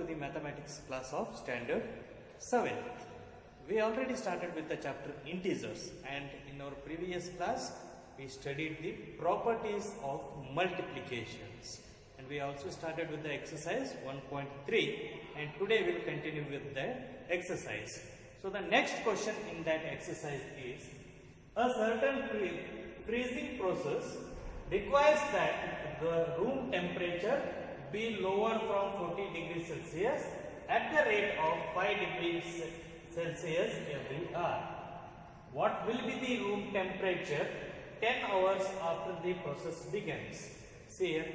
to the mathematics class of standard 7. We already started with the chapter integers, and in our previous class we studied the properties of multiplications, and we also started with the exercise 1.3, and today we will continue with the exercise. So the next question in that exercise is, a certain freezing process requires that the room temperature be lower from 40 degrees Celsius at the rate of 5 degrees Celsius every hour. What will be the room temperature 10 hours after the process begins? See here,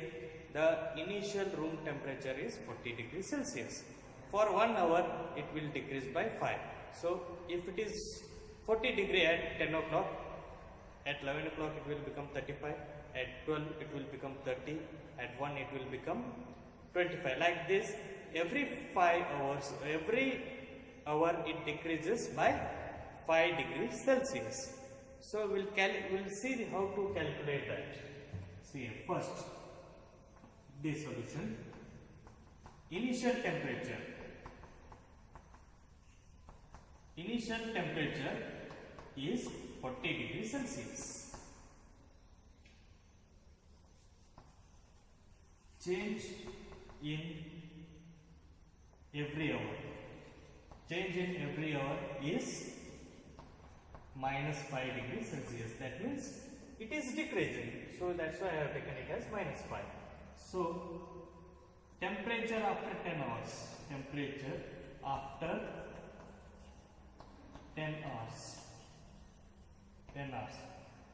the initial room temperature is 40 degrees Celsius. For 1 hour it will decrease by 5. So if it is 40 degree at 10 o'clock, at 11 o'clock it will become 35, at 12 it will become 30, at 1 it will become 25. Like this, every 5 hours, every hour it decreases by 5 degrees Celsius. So we'll see how to calculate that. See here, first the solution. Initial temperature. Initial temperature is 40 degrees Celsius. Change in every hour. Change in every hour is minus 5 degrees Celsius. That means it is decreasing. So that's why I have taken it as minus 5. So temperature after 10 hours. Temperature after 10 hours. 10 hours.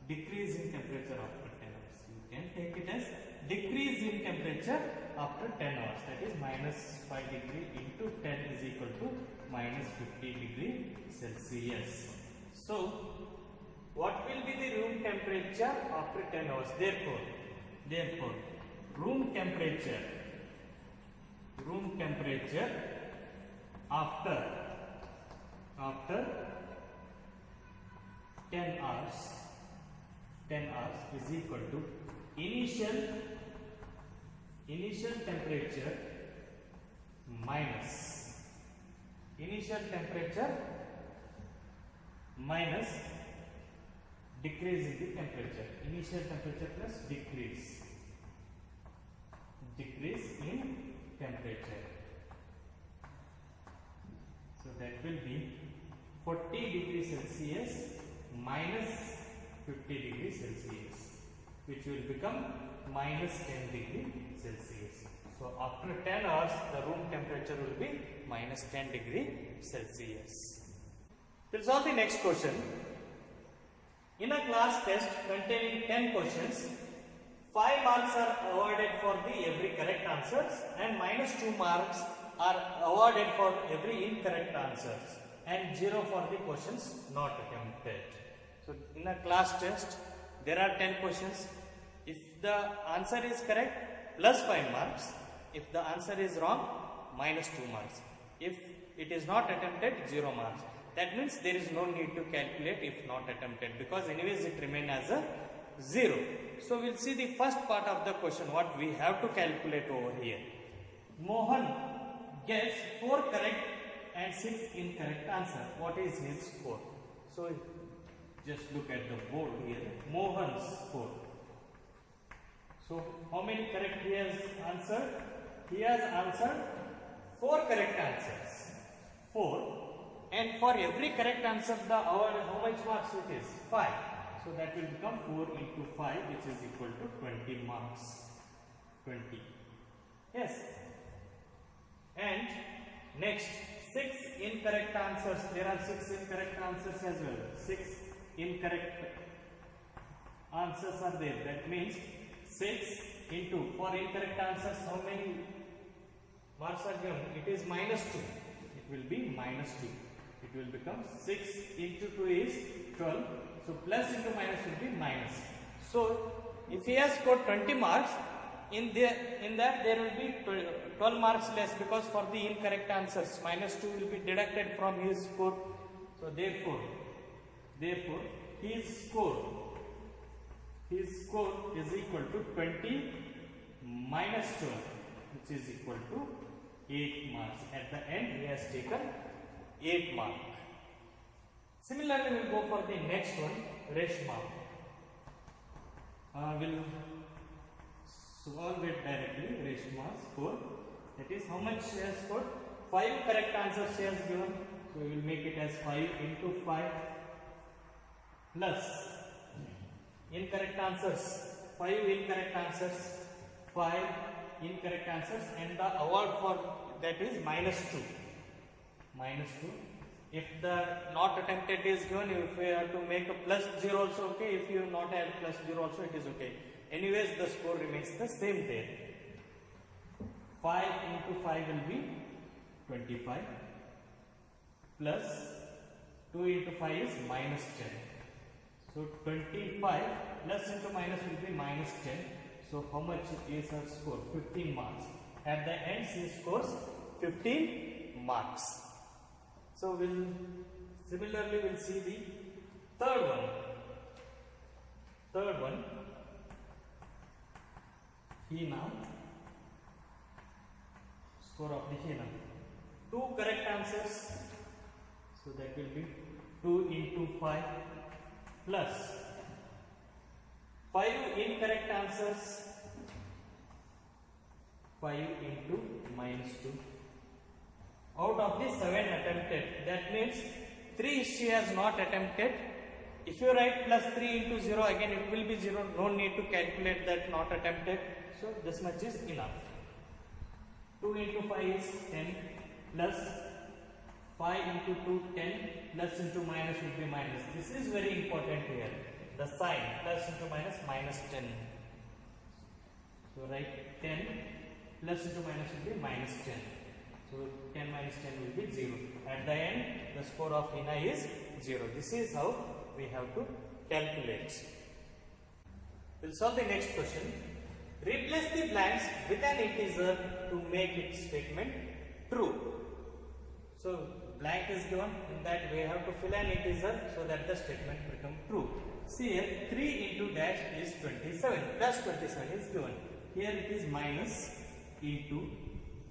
Decrease in temperature after 10 hours. You can take it as decrease in temperature after 10 hours. That is minus 5 degree into 10 is equal to minus 50 degree Celsius. So what will be the room temperature after 10 hours? Therefore, room temperature after 10 hours is equal to initial temperature minus decrease in the temperature. Initial temperature plus decrease in temperature. So that will be 40 degrees Celsius minus 50 degrees Celsius, which will become minus 10 degrees Celsius. So after 10 hours the room temperature will be minus 10 degrees Celsius. We'll solve the next question. In a class test containing 10 questions, 5 marks are awarded for the every correct answers and minus 2 marks are awarded for every incorrect answers and 0 for the questions not attempted. So in a class test there are 10 questions. If the answer is correct, plus 5 marks. If the answer is wrong, minus 2 marks. If it is not attempted, 0 marks. That means there is no need to calculate if not attempted, because anyways it remains as a 0. So we'll see the first part of the question, what we have to calculate over here. Mohan gets 4 correct and 6 incorrect answer. What is his score? So just look at the board here. Mohan's score. So how many correct he has answered? He has answered 4 correct answers. 4. And for every correct answer, how much marks it is? 5. So that will become 4 into 5, which is equal to 20 marks. 20. Yes. And next, 6 incorrect answers. There are 6 incorrect answers as well. 6 incorrect answers are there. That means 6 into, for incorrect answers, how many marks are given? It is minus 2. It will be minus 2. It will become 6 into 2 is 12. So plus into minus will be minus. So if he has scored 20 marks, in that there will be 12 marks less, because for the incorrect answers minus 2 will be deducted from his score. So therefore his score is equal to 20 minus 12, which is equal to 8 marks. At the end, he has taken 8 marks. Similarly, we will go for the next one, Reshma. We'll solve it directly. Reshma's score. That is how much she has scored? 5 correct answers she has given. So we will make it as 5 into 5 plus incorrect answers. 5 incorrect answers. 5 incorrect answers, and the award for that is minus 2. Minus 2. If the not attempted is given, if we have to make a plus 0 also okay. If you not add plus 0 also, it is okay. Anyways, the score remains the same there. 5 into 5 will be 25 plus 2 into 5 is minus 10. So 25 plus into minus will be minus 10. So how much is her score? 15 marks. At the end, she scores 15 marks. So similarly we'll see the third one. Third one, Hina. Score of the Hina. 2 correct answers. So that will be 2 into 5 plus 5 incorrect answers. 5 into minus 2. Out of the 7 attempted, that means 3 she has not attempted. If you write plus 3 into 0, again it will be 0. No need to calculate that not attempted. So this much is enough. 2 into 5 is 10 plus 5 into 2, 10 plus into minus will be minus. This is very important here. The sign plus into minus, minus 10. So write 10 plus into minus will be minus 10. So 10 minus 10 will be 0. At the end, the score of Hina is 0. This is how we have to calculate. We'll solve the next question. Replace the blanks with an integer to make its statement true. So blank is given, in that we have to fill an integer so that the statement becomes true. See here, 3 into dash is 27, plus 27 is given. Here it is minus into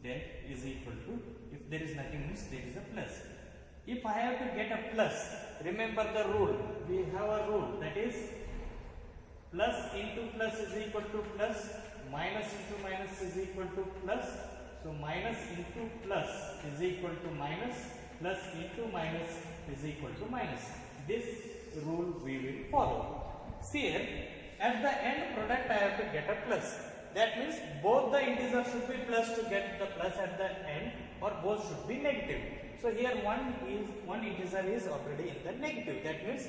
dash is equal to, if there is nothing means there is a plus. If I have to get a plus, remember the rule. We have a rule, that is plus into plus is equal to plus, minus into minus is equal to plus. So minus into plus is equal to minus, plus into minus is equal to minus. This rule we will follow. See here, at the end product I have to get a plus. That means both the integers should be plus to get the plus at the end, or both should be negative. So here one integer is already in the negative. That means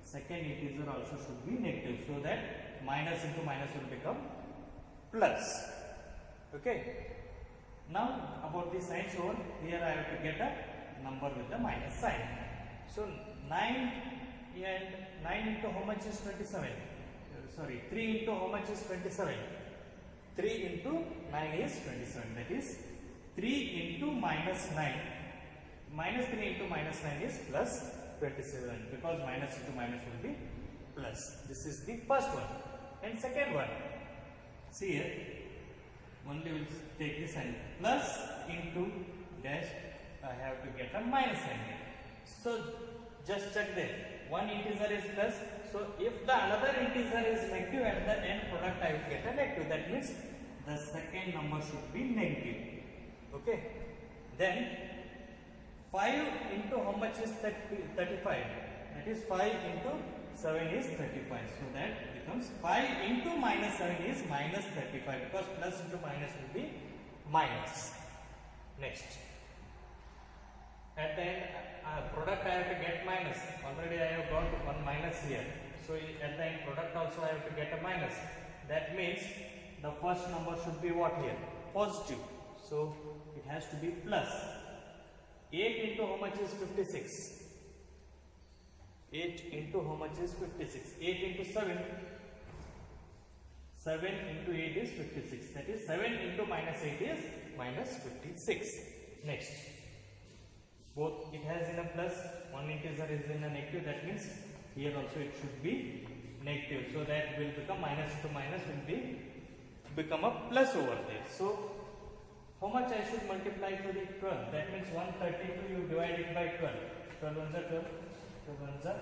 second integer also should be negative, so that minus into minus will become plus. Okay. Now about the signs over, here I have to get a number with the minus sign. So 9 and 9 into how much is 27? Sorry, 3 into how much is 27? 3 into 9 is 27. That is 3 into minus 9. Minus 3 into minus 9 is plus 27, because minus into minus will be plus. This is the first one. And second one, see here, only will take this sign, plus into dash, I have to get a minus sign here. So just check there, one integer is plus, so if the another integer is negative, at the end product I will get a negative. That means the second number should be negative. Okay. Then 5 into how much is 35? That is 5 into 7 is 35. So that becomes 5 into minus 7 is minus 35, because plus into minus will be minus. Next. At the end product I have to get minus. Already I have got one minus here. So at the end product also I have to get a minus. That means the first number should be what here? Positive. So it has to be plus. 8 into how much is 56? 8 into how much is 56? 8 into 7. 7 into 8 is 56. That is 7 into minus 8 is minus 56. Next. Both it has in a plus, one integer is in a negative. That means here also it should be negative. So that will become minus into minus will be become a plus over there. So how much I should multiply to the 12? That means 132 you divide it by 12. 12 ones are 12. 12 ones are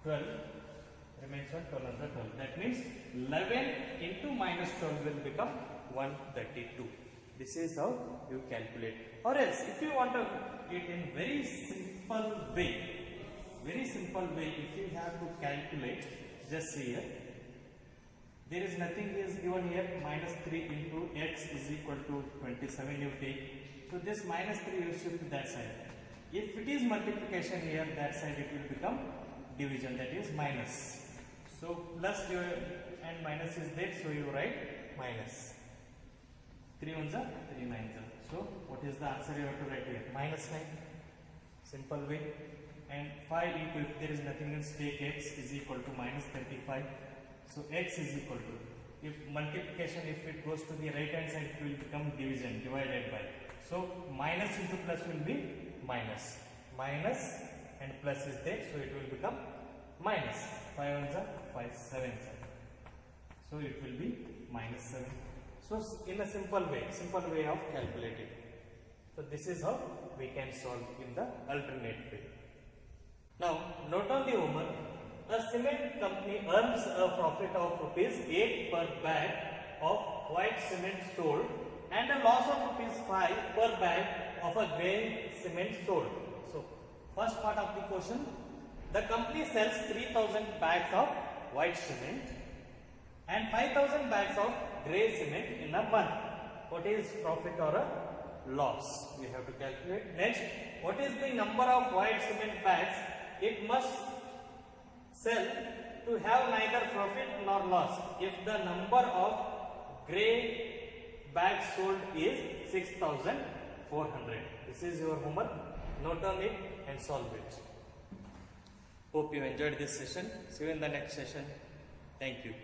12. Remains 1, 12 ones are 12. That means 11 into minus 12 will become 132. This is how you calculate. Or else, if you want to it in very simple way, if you have to calculate, just see here. There is nothing is given here. Minus 3 into x is equal to 27 you take. So this minus 3 you shift to that side. If it is multiplication here, that side it will become division, that is minus. So plus and minus is there, so you write minus. 3 ones are 3 nines are. So what is the answer you have to write here? Minus 9. Simple way. And 5 into, if there is nothing else, take x is equal to minus 35. So x is equal to, if multiplication, if it goes to the right hand side, it will become division, divided by. So minus into plus will be minus. Minus and plus is there, so it will become minus. 5 ones are 5 sevens are. So it will be minus 7. So in a simple way of calculating. So this is how we can solve in the alternate way. Now note on the homework. A cement company earns a profit of rupees 8 per bag of white cement sold and a loss of rupees 5 per bag of a grey cement sold. So first part of the question, the company sells 3000 bags of white cement and 5000 bags of grey cement in a month. What is profit or a loss? We have to calculate. Next, what is the number of white cement bags it must sell to have neither profit nor loss? If the number of grey bags sold is 6400. This is your homework. Note on it and solve it. Hope you enjoyed this session. See you in the next session. Thank you.